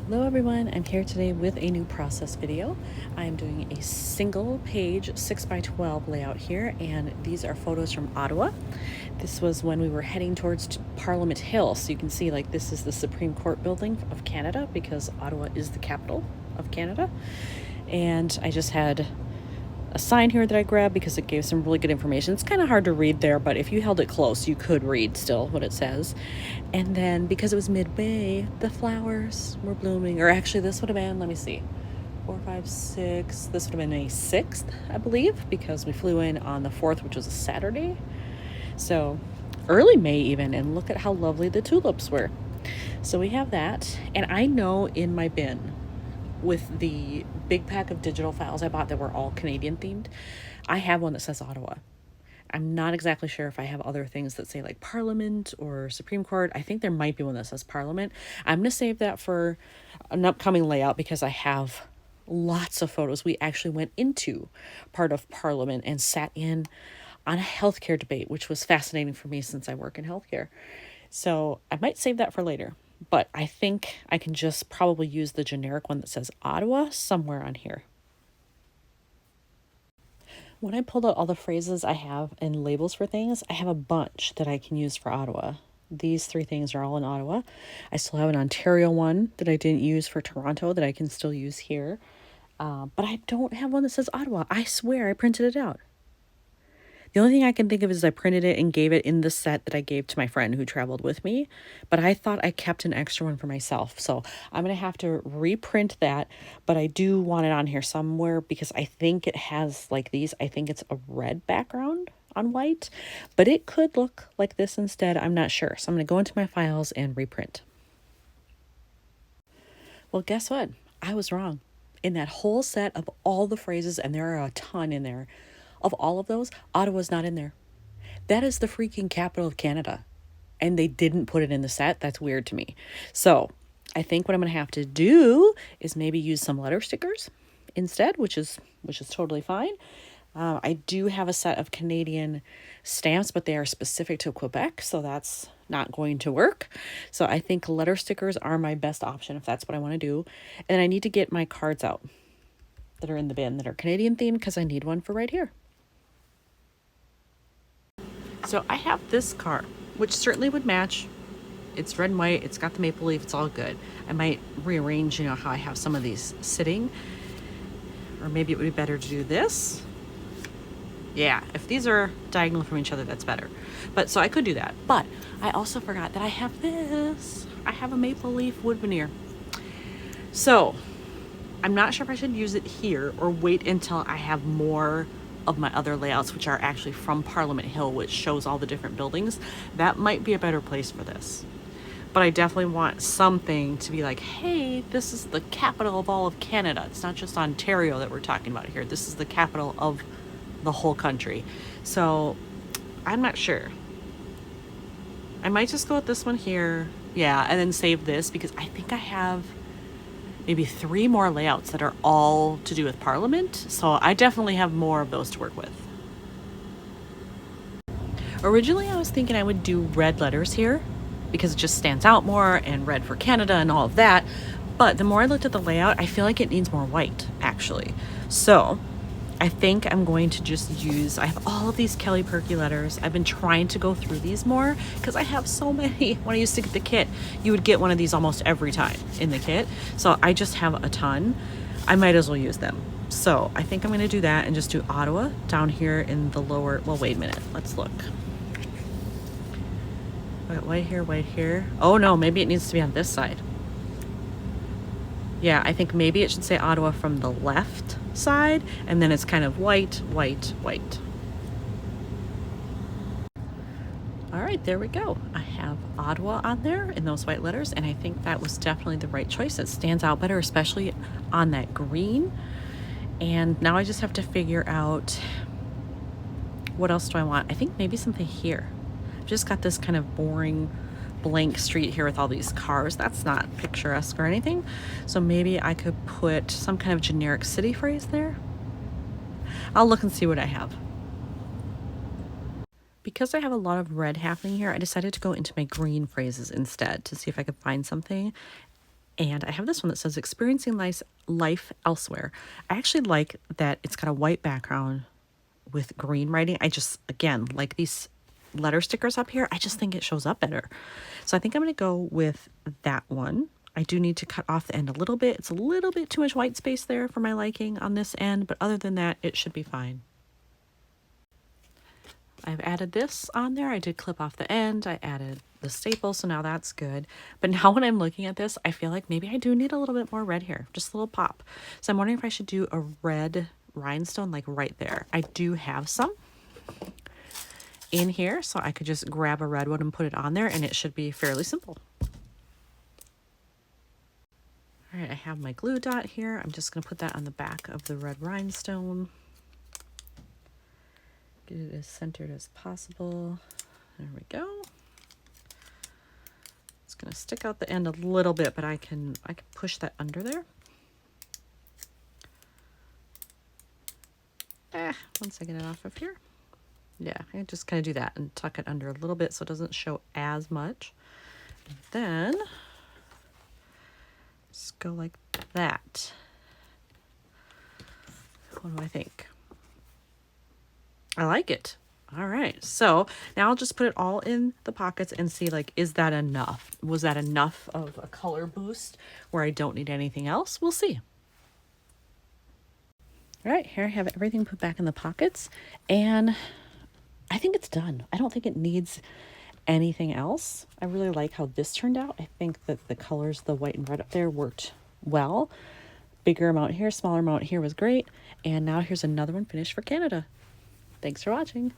Hello everyone, I'm here today with a new process video. I'm doing a single page 6x12 layout here, and these are photos from Ottawa. This was when we were heading towards Parliament Hill, so you can see like this is the Supreme Court building of Canada because Ottawa is the capital of Canada. And I just had a sign here that I grabbed because it gave some really good information. It's kind of hard to read there, but if you held it close, you could read still what it says. And then because it was midway, the flowers were blooming. Or actually, this would have been, let me see, 4, 5, 6. This would have been a 6th, I believe, because we flew in on the 4th, which was a Saturday. So early May even, and look at how lovely the tulips were. So we have that. And I know in my bin, with the big pack of digital files I bought that were all Canadian themed, I have one that says Ottawa. I'm not exactly sure if I have other things that say like Parliament or Supreme Court. I think there might be one that says Parliament. I'm going to save that for an upcoming layout because I have lots of photos. We actually went into part of Parliament and sat in on a healthcare debate, which was fascinating for me since I work in healthcare. So I might save that for later. But I think I can just probably use the generic one that says Ottawa somewhere on here. When I pulled out all the phrases I have and labels for things, I have a bunch that I can use for Ottawa. These 3 things are all in Ottawa. I still have an Ontario one that I didn't use for Toronto that I can still use here. But I don't have one that says Ottawa. I swear I printed it out. The only thing I can think of is I printed it and gave it in the set that I gave to my friend who traveled with me. But I thought I kept an extra one for myself. So I'm going to have to reprint that. But I do want it on here somewhere because I think it has like these. I think it's a red background on white. But it could look like this instead. I'm not sure. So I'm going to go into my files and reprint. Well, guess what? I was wrong. In that whole set of all the phrases, and there are a ton in there, of all of those, Ottawa's not in there. That is the freaking capital of Canada. And they didn't put it in the set. That's weird to me. So I think what I'm going to have to do is maybe use some letter stickers instead, which is totally fine. I do have a set of Canadian stamps, but they are specific to Quebec, so that's not going to work. So I think letter stickers are my best option if that's what I want to do. And I need to get my cards out that are in the bin that are Canadian themed because I need one for right here. So I have this card, which certainly would match. It's red and white. It's got the maple leaf. It's all good. I might rearrange, how I have some of these sitting. Or maybe it would be better to do this. Yeah, if these are diagonal from each other, that's better. But so I could do that. But I also forgot that I have this. I have a maple leaf wood veneer. So I'm not sure if I should use it here or wait until I have more of my other layouts, which are actually from Parliament Hill, which shows all the different buildings. That might be a better place for this. But I definitely want something to be like, hey, this is the capital of all of Canada. It's not just Ontario that we're talking about here. This is the capital of the whole country. So I'm not sure. I might just go with this one here. Yeah, and then save this because I think I have maybe 3 more layouts that are all to do with Parliament. So I definitely have more of those to work with. Originally, I was thinking I would do red letters here because it just stands out more, and red for Canada and all of that. But the more I looked at the layout, I feel like it needs more white, actually. So I think I'm going to just use, I have all of these Kelly Perky letters. I've been trying to go through these more because I have so many. When I used to get the kit, you would get one of these almost every time in the kit. So I just have a ton. I might as well use them. So I think I'm going to do that and just do Ottawa down here in the lower, well, wait a minute. Let's look. White here, white here. Oh no, maybe it needs to be on this side. Yeah, I think maybe it should say Ottawa from the left side, and then it's kind of white, white, white. All right, there we go. I have Ottawa on there in those white letters, and I think that was definitely the right choice. It stands out better, especially on that green. And now I just have to figure out what else do I want. I think maybe something here. I've just got this kind of boring blank street here with all these cars. That's not picturesque or anything. So maybe I could put some kind of generic city phrase there. I'll look and see what I have. Because I have a lot of red happening here, I decided to go into my green phrases instead to see if I could find something. And I have this one that says experiencing life elsewhere. I actually like that it's got a white background with green writing. I just, again, like these letter stickers up here, I just think it shows up better. So I think I'm going to go with that one. I do need to cut off the end a little bit. It's a little bit too much white space there for my liking on this end, but other than that, it should be fine. I've added this on there. I did clip off the end. I added the staple, so now that's good. But now when I'm looking at this, I feel like maybe I do need a little bit more red here, just a little pop. So I'm wondering if I should do a red rhinestone like right there. I do have some in here, so I could just grab a red one and put it on there, and it should be fairly simple. All right, I have my glue dot here. I'm just going to put that on the back of the red rhinestone. Get it as centered as possible. There we go. It's going to stick out the end a little bit, but I can push that under there. Once I get it off of here. Yeah, I just kind of do that and tuck it under a little bit so it doesn't show as much. Then just go like that. What do I think? I like it. All right, so now I'll just put it all in the pockets and see, like, is that enough? Was that enough of a color boost where I don't need anything else? We'll see. All right, here I have everything put back in the pockets, and I think it's done. I don't think it needs anything else. I really like how this turned out. I think that the colors, the white and red up there, worked well. Bigger amount here, smaller amount here was great. And now here's another one finished for Canada. Thanks for watching.